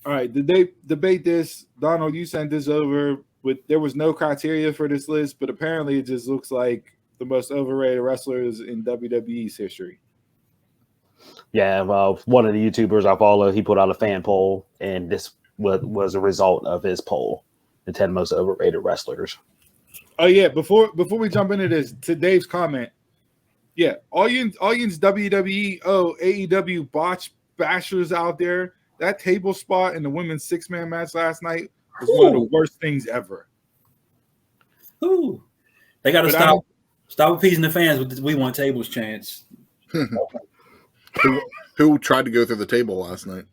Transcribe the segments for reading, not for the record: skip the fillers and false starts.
All right, did they debate this? Donald, you sent this over. There was no criteria for this list, but apparently it just looks like the most overrated wrestlers in WWE's history. Yeah, well, one of the YouTubers I follow, he put out a fan poll, and this was a result of his poll: the 10 most overrated wrestlers. Oh yeah, before we jump into this, to Dave's comment, yeah, all you WWE, AEW botch bashers out there, that table spot in the women's 6-man match last night was one of the worst things ever. Ooh. They got to stop appeasing the fans with the "we want tables" chants. Who tried to go through the table last night?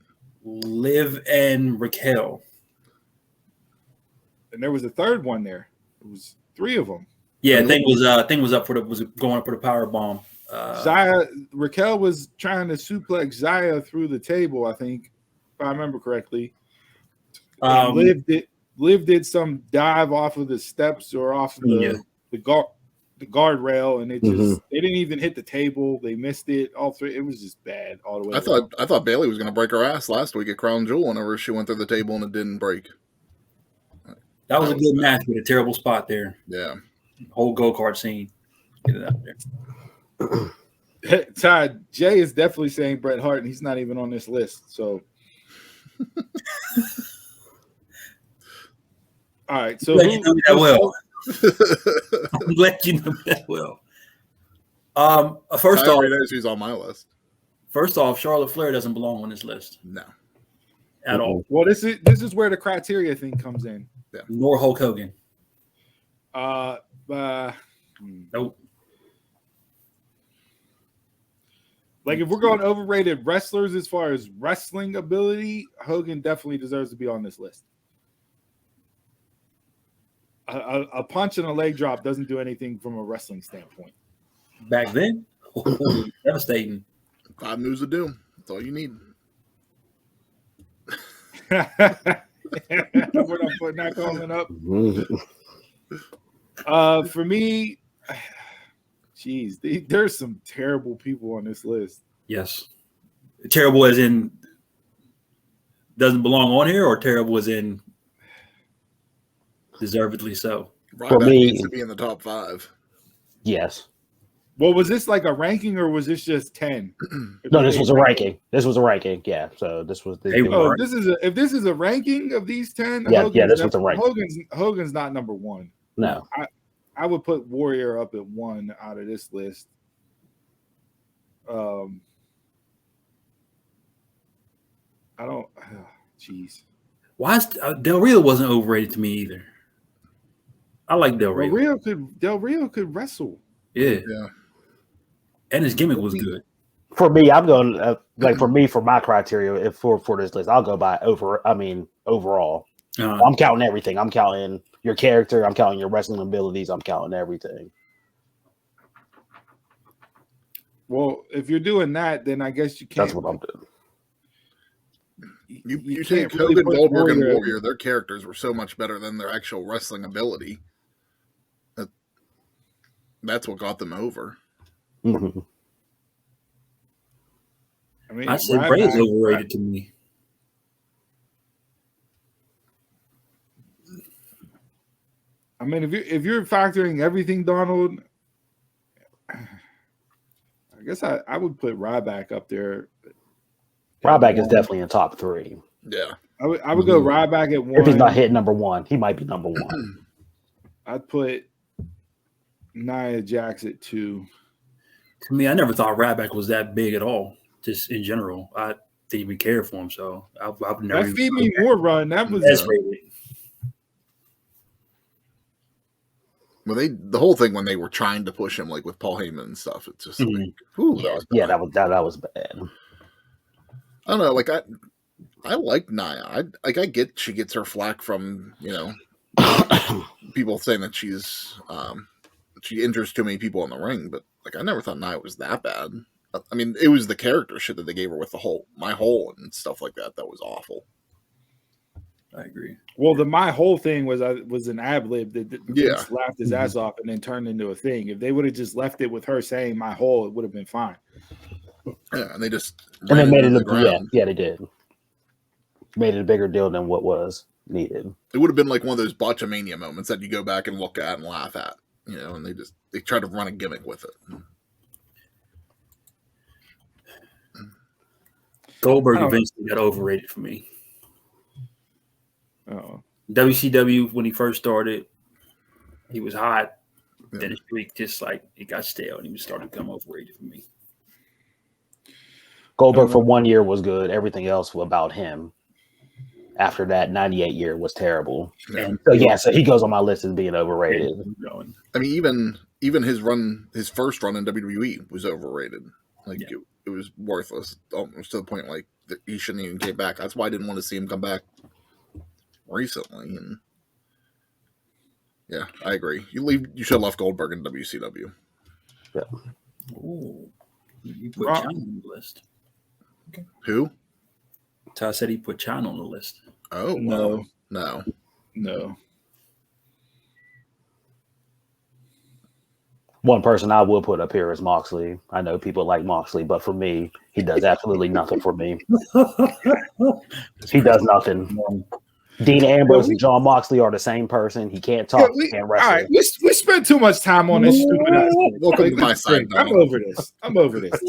Liv and Raquel. And there was a third one there. It was 3 of them. Yeah, thing was going up for the power bomb. Raquel was trying to suplex Zaya through the table, I think, if I remember correctly. Liv did some dive off of the steps or off of the guardrail, and it just they didn't even hit the table. They missed it. All 3. It was just bad all the way. I thought Bailey was going to break her ass last week at Crown Jewel whenever she went through the table and it didn't break. That was a good match with a terrible spot there. Yeah. Whole go-kart scene. Get it out there. Todd, Jay is definitely saying Bret Hart, and he's not even on this list. So, all right. So, I'm glad you know that well. I'm glad you know that well. First off, she's on my list. First off, Charlotte Flair doesn't belong on this list. No, at all. Well, this is where the criteria thing comes in. Yeah. Nor Hulk Hogan. Nope. Like, if we're going overrated wrestlers as far as wrestling ability, Hogan definitely deserves to be on this list. A punch and a leg drop doesn't do anything from a wrestling standpoint. Back then, devastating. 5 moves of doom. That's all you need. We're not putting that comment up. For me, geez, there's some terrible people on this list. Yes. Terrible as in doesn't belong on here, or terrible as in deservedly so? For me, needs to be in the top 5. Yes. Well, was this like a ranking, or was this just 10? No, this was a ranking. This was a ranking. Yeah. So this was the. If this is a ranking of these 10, yeah, this was a ranking. Hogan's not number 1. No. I would put Warrior up at 1 out of this list. I don't. Jeez. Why is Del Rio wasn't overrated to me either? I like Del Rio. Del Rio could wrestle. Yeah. And his gimmick was good. For me, I'm going for my criteria for this list, I'll go by overall. I'm counting everything. I'm counting your character. I'm counting your wrestling abilities. I'm counting everything. Well, if you're doing that, then I guess you can't. That's what I'm doing. You take Hogan, Goldberg, and Warrior. Their characters were so much better than their actual wrestling ability. That's what got them over. Mm-hmm. I mean, I said Bray is overrated to me. I mean, if you're factoring everything, Donald, I guess I would put Ryback up there. Ryback is definitely in top 3. Yeah, I would go Ryback at 1. If he's not hitting number 1, he might be number 1. I'd put Nia Jax at 2. To me, I never thought Ryback was that big at all. Just in general, I didn't even care for him. So I would never. That Feed Me More run, that was Well, the whole thing when they were trying to push him, like with Paul Heyman and stuff, it's just like, ooh, that was bad. I don't know, like I like Nia. I get she gets her flack from people saying that she injures too many people in the ring, but like I never thought Nia was that bad. I mean, it was the character shit that they gave her with my hole and stuff like that was awful. I agree. Well, my whole thing was an ad lib that just laughed his ass off and then turned into a thing. If they would have just left it with her saying my hole, it would have been fine. Yeah, and they just made it look. Yeah, they did. made it a bigger deal than what was needed. It would have been like one of those botchamania moments that you go back and look at and laugh at, and they try to run a gimmick with it. Goldberg eventually got overrated for me. Oh. WCW, when he first started, he was hot. Yeah. Then his streak just like it got stale and he started to become overrated for me. Goldberg for 1 year was good. Everything else was about him. After that, 98 year was terrible. Yeah. And so he goes on my list as being overrated. I mean, even his first run in WWE was overrated. Like it was worthless, almost to the point like that he shouldn't even get back. That's why I didn't want to see him come back recently. And yeah, I agree. You should have left Goldberg in WCW. Yeah. Ooh, you put China on the list. Okay. Who? Ty said he put China on the list. Oh no, no. One person I will put up here is Moxley. I know people like Moxley, but for me, he does absolutely nothing for me. He does nothing. Dean Ambrose and John Moxley are the same person. He can't talk, he can't wrestle. All right, we spent too much time on this stupid ass. Welcome to my side. I'm over this.